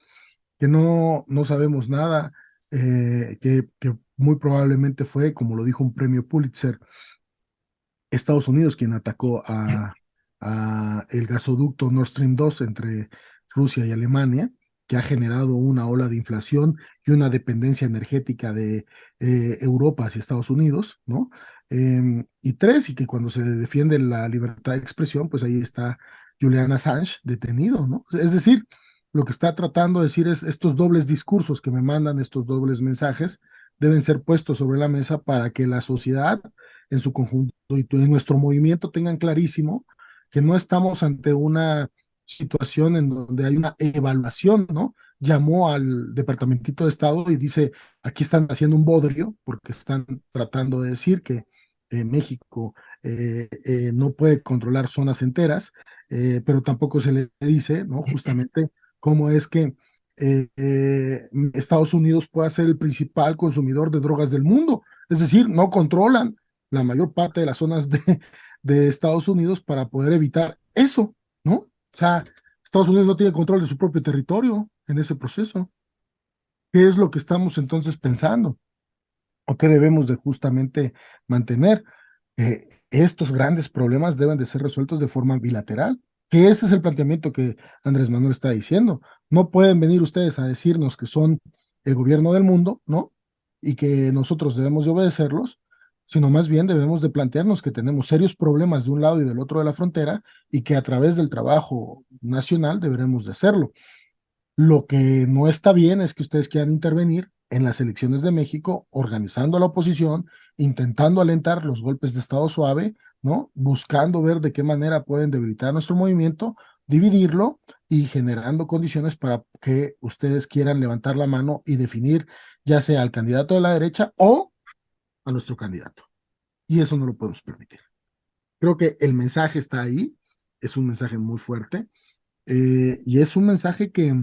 que no sabemos nada, que muy probablemente fue, como lo dijo un premio Pulitzer, Estados Unidos quien atacó a el gasoducto Nord Stream 2 entre Rusia y Alemania, que ha generado una ola de inflación y una dependencia energética de Europa hacia Estados Unidos, ¿no? Y tres, y que cuando se defiende la libertad de expresión, pues ahí está Julian Assange detenido, ¿no? Es decir, lo que está tratando de decir es estos dobles discursos que me mandan, estos dobles mensajes, deben ser puestos sobre la mesa para que la sociedad en su conjunto y en nuestro movimiento tengan clarísimo que no estamos ante una situación en donde hay una evaluación, ¿no? Llamó al Departamentito de Estado y dice, aquí están haciendo un bodrio porque están tratando de decir que México no puede controlar zonas enteras, pero tampoco se le dice, ¿no? Justamente cómo es que Estados Unidos puede ser el principal consumidor de drogas del mundo. Es decir, no controlan la mayor parte de las zonas de Estados Unidos para poder evitar eso, ¿no? O sea, Estados Unidos no tiene control de su propio territorio en ese proceso. ¿Qué es lo que estamos entonces pensando? ¿O qué debemos de justamente mantener? Estos grandes problemas deben de ser resueltos de forma bilateral, que ese es el planteamiento que Andrés Manuel está diciendo. No pueden venir ustedes a decirnos que son el gobierno del mundo, ¿no? Y que nosotros debemos de obedecerlos, sino más bien debemos de plantearnos que tenemos serios problemas de un lado y del otro de la frontera y que a través del trabajo nacional deberemos de hacerlo. Lo que no está bien es que ustedes quieran intervenir en las elecciones de México, organizando a la oposición, intentando alentar los golpes de Estado suave, ¿no? Buscando ver de qué manera pueden debilitar nuestro movimiento, dividirlo y generando condiciones para que ustedes quieran levantar la mano y definir ya sea al candidato de la derecha o a nuestro candidato. Y eso no lo podemos permitir. Creo que el mensaje está ahí, es un mensaje muy fuerte y es un mensaje que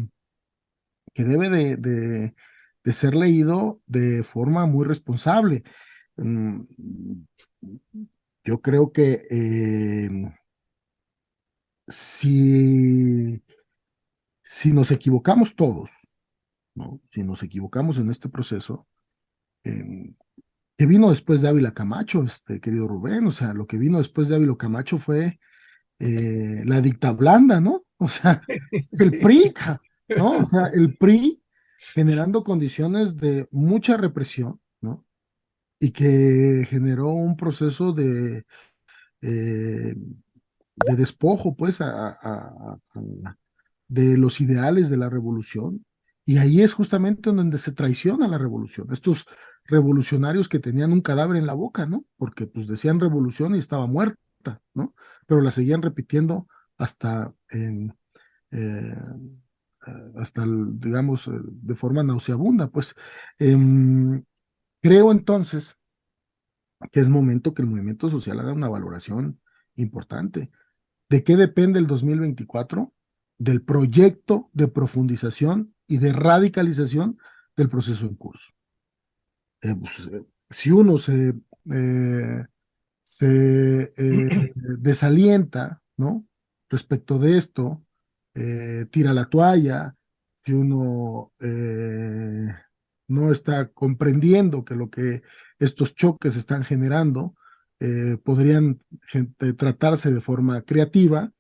debe de ser leído de forma muy responsable. Mm, Yo creo que si, si nos equivocamos todos, ¿no? Si nos equivocamos en este proceso, eh, que vino después de Ávila Camacho, querido Rubén, o sea, lo que vino después de Ávila Camacho fue la dicta blanda, ¿no? O sea, el Sí. PRI, ¿no? O sea, el PRI generando condiciones de mucha represión, ¿no? Y que generó un proceso de despojo, pues, de los ideales de la revolución. Y ahí es justamente donde se traiciona la revolución. Estos revolucionarios que tenían un cadáver en la boca, ¿no? Porque pues decían revolución y estaba muerta, ¿no? Pero la seguían repitiendo hasta eh, digamos, de forma nauseabunda, pues. Creo entonces que es momento que el movimiento social haga una valoración importante. ¿De qué depende el 2024? Del proyecto de profundización y de radicalización del proceso en curso. Si uno eh, se desalienta, ¿no? Respecto de esto, tira la toalla, si uno no está comprendiendo que lo que estos choques están generando podrían tratarse de forma creativa,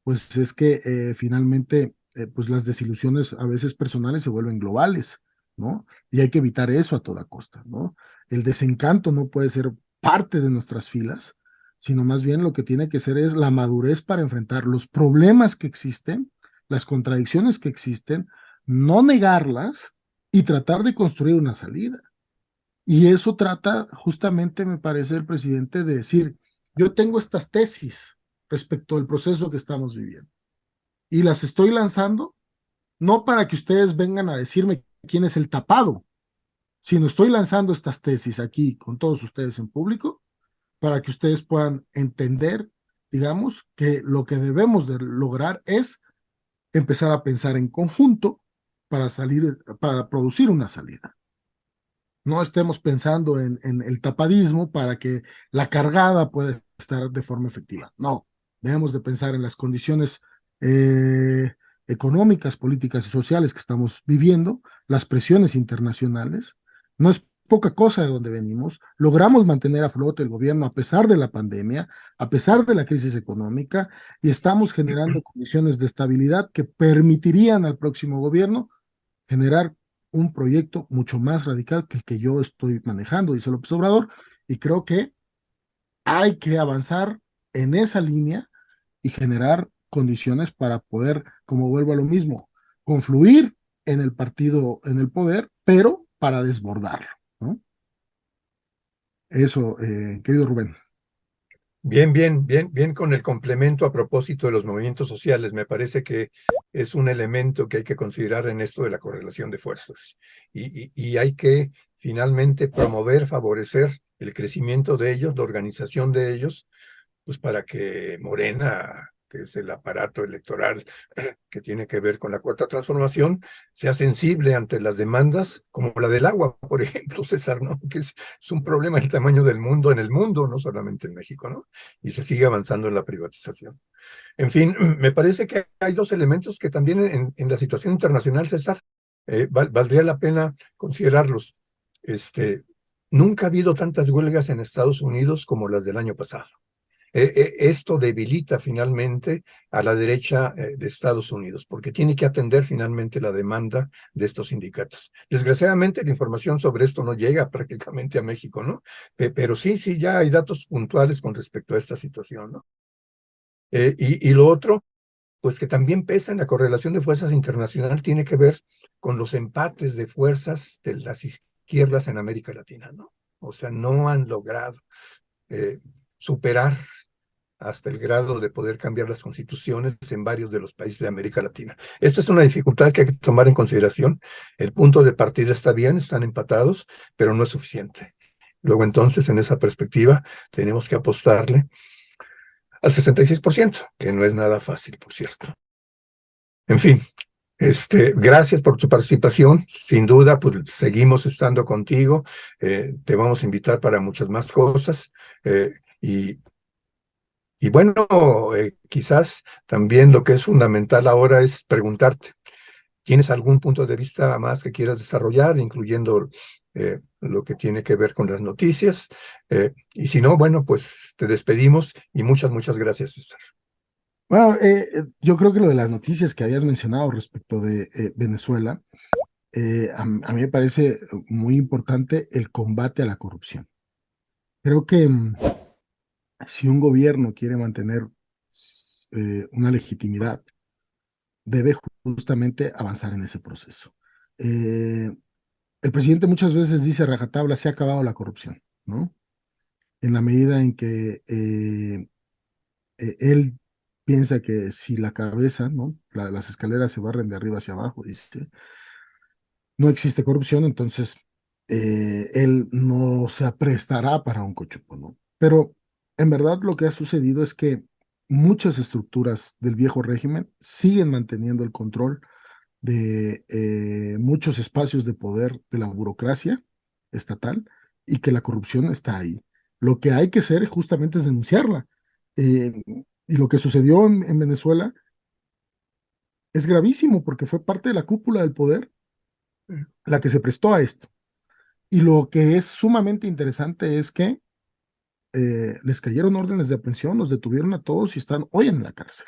pues es que finalmente pues las desilusiones a veces personales se vuelven globales, ¿no? Y hay que evitar eso a toda costa, ¿no? El desencanto no puede ser parte de nuestras filas, sino más bien lo que tiene que ser es la madurez para enfrentar los problemas que existen, las contradicciones que existen, no negarlas y tratar de construir una salida. Y eso trata justamente, me parece, el presidente de decir, yo tengo estas tesis respecto al proceso que estamos viviendo y las estoy lanzando no para que ustedes vengan a decirme quién es el tapado, sino estoy lanzando estas tesis aquí con todos ustedes en público para que ustedes puedan entender, digamos, que lo que debemos de lograr es empezar a pensar en conjunto para salir, para producir una salida. No estemos pensando en el tapadismo para que la cargada pueda estar de forma efectiva. No, debemos de pensar en las condiciones económicas, políticas y sociales que estamos viviendo, las presiones internacionales. No es poca cosa de donde venimos. Logramos mantener a flote el gobierno a pesar de la pandemia, a pesar de la crisis económica, y estamos generando condiciones de estabilidad que permitirían al próximo gobierno generar un proyecto mucho más radical que el que yo estoy manejando, dice López Obrador, y creo que hay que avanzar en esa línea y generar condiciones para poder, como vuelvo a lo mismo, confluir en el partido, en el poder, pero para desbordarlo, ¿no? Eso, querido Rubén. Bien, bien, bien, bien con el complemento a propósito de los movimientos sociales. Me parece que es un elemento que hay que considerar en esto de la correlación de fuerzas. Y hay que finalmente promover, favorecer el crecimiento de ellos, la organización de ellos, pues para que Morena, que es el aparato electoral que tiene que ver con la cuarta transformación, sea sensible ante las demandas como la del agua, por ejemplo, César, ¿no? Que es un problema del tamaño del mundo, en el mundo, no solamente en México, ¿no? Y se sigue avanzando en la privatización. En fin, me parece que hay dos elementos que también en la situación internacional, César, valdría la pena considerarlos. Nunca ha habido tantas huelgas en Estados Unidos como las del año pasado. Esto debilita finalmente a la derecha de Estados Unidos, porque tiene que atender finalmente la demanda de estos sindicatos. Desgraciadamente, la información sobre esto no llega prácticamente a México, ¿no? Pero sí, sí, ya hay datos puntuales con respecto a esta situación, ¿no? Y lo otro, pues que también pesa en la correlación de fuerzas internacional, tiene que ver con los empates de fuerzas de las izquierdas en América Latina, ¿no? O sea, no han logrado eh, superar hasta el grado de poder cambiar las constituciones en varios de los países de América Latina. Esta es una dificultad que hay que tomar en consideración. El punto de partida está bien, están empatados, pero no es suficiente. Luego entonces, en esa perspectiva, tenemos que apostarle al 66%, que no es nada fácil, por cierto. En fin, gracias por tu participación. Sin duda, pues seguimos estando contigo. Te vamos a invitar para muchas más cosas. Y Y bueno, quizás también lo que es fundamental ahora es preguntarte, ¿tienes algún punto de vista más que quieras desarrollar, incluyendo lo que tiene que ver con las noticias? Y si no, bueno, pues te despedimos y muchas, muchas gracias, César. Bueno, yo creo que lo de las noticias que habías mencionado respecto de Venezuela, a mí me parece muy importante el combate a la corrupción. Creo que si un gobierno quiere mantener una legitimidad, debe justamente avanzar en ese proceso. Eh, el presidente muchas veces dice a rajatabla, se ha acabado la corrupción, ¿no? En la medida en que él piensa que si la cabeza, ¿no? Las escaleras se barren de arriba hacia abajo, dice, no existe corrupción, entonces él no se aprestará para un cochupo, ¿no? Pero en verdad lo que ha sucedido es que muchas estructuras del viejo régimen siguen manteniendo el control de muchos espacios de poder de la burocracia estatal y que la corrupción está ahí. Lo que hay que hacer justamente es denunciarla. Eh, y lo que sucedió en Venezuela es gravísimo porque fue parte de la cúpula del poder la que se prestó a esto. Y lo que es sumamente interesante es que les cayeron órdenes de aprehensión, los detuvieron a todos y están hoy en la cárcel,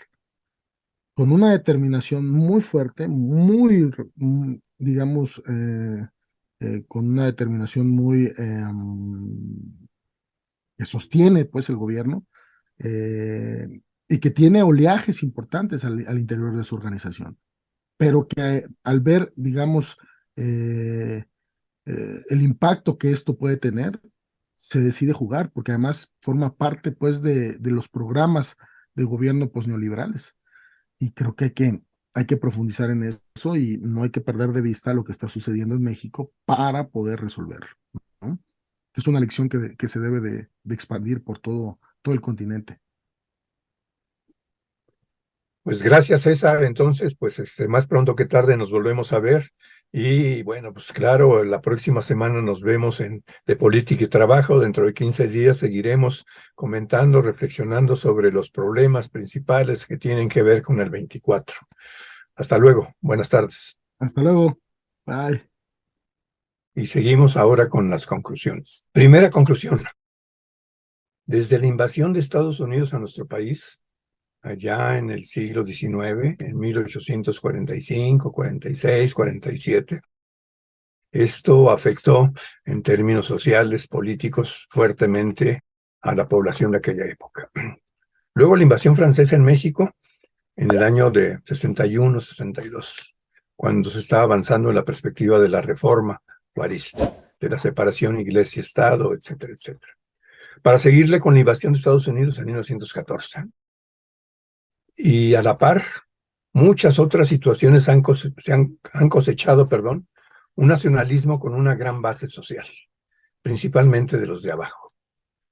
con una determinación muy fuerte, muy, digamos, con una determinación muy que sostiene pues el gobierno y que tiene oleajes importantes al interior de su organización, pero que al ver, digamos, el impacto que esto puede tener, se decide jugar, porque además forma parte pues de los programas de gobierno pues neoliberales. Y creo que hay que profundizar en eso y no hay que perder de vista lo que está sucediendo en México para poder resolverlo, ¿no? Es una lección que se debe de expandir por todo el continente. Pues gracias, César. Entonces, pues más pronto que tarde nos volvemos a ver. Y bueno, pues claro, la próxima semana nos vemos de Política y Trabajo. Dentro de 15 días seguiremos comentando, reflexionando sobre los problemas principales que tienen que ver con el 24. Hasta luego. Buenas tardes. Hasta luego. Bye. Y seguimos ahora con las conclusiones. Primera conclusión. Desde la invasión de Estados Unidos a nuestro país, allá en el siglo XIX, en 1845, 46, 47. Esto afectó en términos sociales, políticos, fuertemente a la población de aquella época. Luego la invasión francesa en México, en el año de 61, 62, cuando se estaba avanzando en la perspectiva de la reforma juarista, de la separación iglesia-estado, etcétera, etcétera. Para seguirle con la invasión de Estados Unidos en 1914. Y a la par, muchas otras situaciones han cosechado, un nacionalismo con una gran base social, principalmente de los de abajo.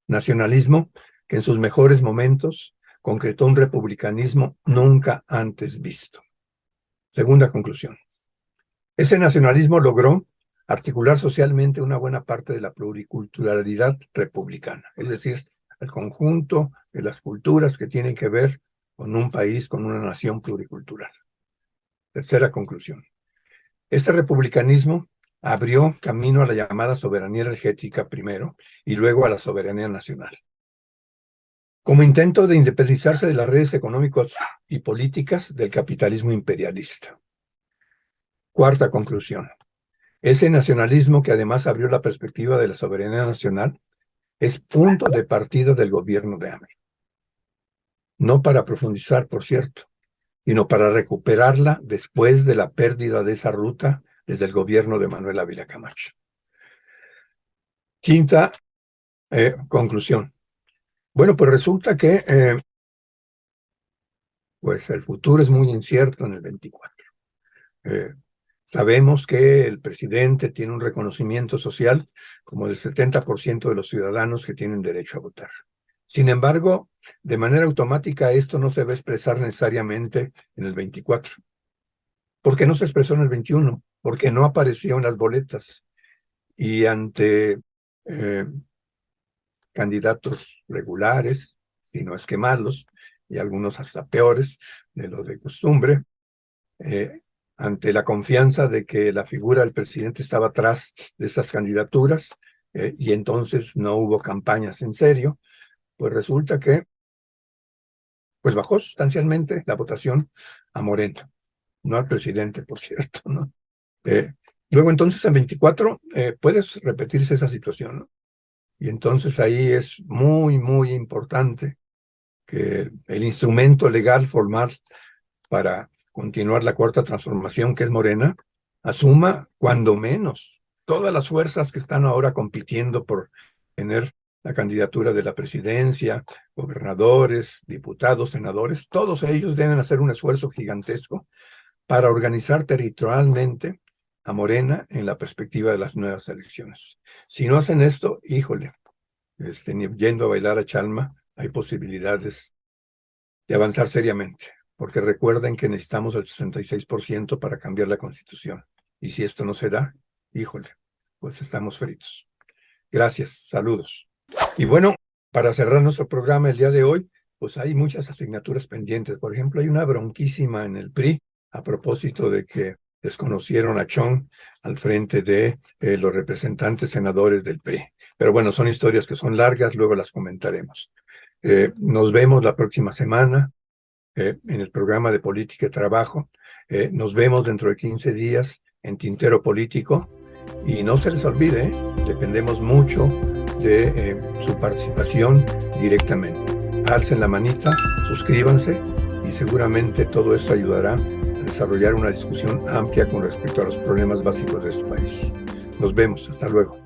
Nacionalismo que en sus mejores momentos concretó un republicanismo nunca antes visto. Segunda conclusión. Ese nacionalismo logró articular socialmente una buena parte de la pluriculturalidad republicana, es decir, el conjunto de las culturas que tienen que ver con un país, con una nación pluricultural. Tercera conclusión. Este republicanismo abrió camino a la llamada soberanía energética primero y luego a la soberanía nacional. Como intento de independizarse de las redes económicas y políticas del capitalismo imperialista. Cuarta conclusión. Ese nacionalismo que además abrió la perspectiva de la soberanía nacional es punto de partida del gobierno de AMLO. No para profundizar, por cierto, sino para recuperarla después de la pérdida de esa ruta desde el gobierno de Manuel Ávila Camacho. Quinta conclusión. Bueno, pues resulta que pues el futuro es muy incierto en el 24. Sabemos que el presidente tiene un reconocimiento social como del 70% de los ciudadanos que tienen derecho a votar. Sin embargo, de manera automática esto no se va a expresar necesariamente en el 24. ¿Por qué no se expresó en el 21? Porque no apareció en las boletas. Y ante candidatos regulares, si no es que malos, y algunos hasta peores de lo de costumbre, ante la confianza de que la figura del presidente estaba atrás de estas candidaturas, y entonces no hubo campañas en serio, pues resulta que pues bajó sustancialmente la votación a Morena, no al presidente, por cierto, ¿no? Luego entonces en 24 puedes repetirse esa situación, ¿no? Y entonces ahí es muy, muy importante que el instrumento legal formal para continuar la cuarta transformación, que es Morena, asuma cuando menos todas las fuerzas que están ahora compitiendo por tener la candidatura de la presidencia, gobernadores, diputados, senadores, todos ellos deben hacer un esfuerzo gigantesco para organizar territorialmente a Morena en la perspectiva de las nuevas elecciones. Si no hacen esto, híjole, yendo a bailar a Chalma, hay posibilidades de avanzar seriamente, porque recuerden que necesitamos el 66% para cambiar la Constitución. Y si esto no se da, híjole, pues estamos fritos. Gracias, saludos. Y bueno, para cerrar nuestro programa el día de hoy, pues hay muchas asignaturas pendientes. Por ejemplo, hay una bronquísima en el PRI a propósito de que desconocieron a Chong al frente de los representantes senadores del PRI. Pero bueno, son historias que son largas, luego las comentaremos. Nos vemos la próxima semana en el programa de Política y Trabajo. Nos vemos dentro de 15 días en Tintero Político. Y no se les olvide, dependemos mucho de su participación directamente. Alcen la manita, suscríbanse y seguramente todo esto ayudará a desarrollar una discusión amplia con respecto a los problemas básicos de su país. Nos vemos, hasta luego.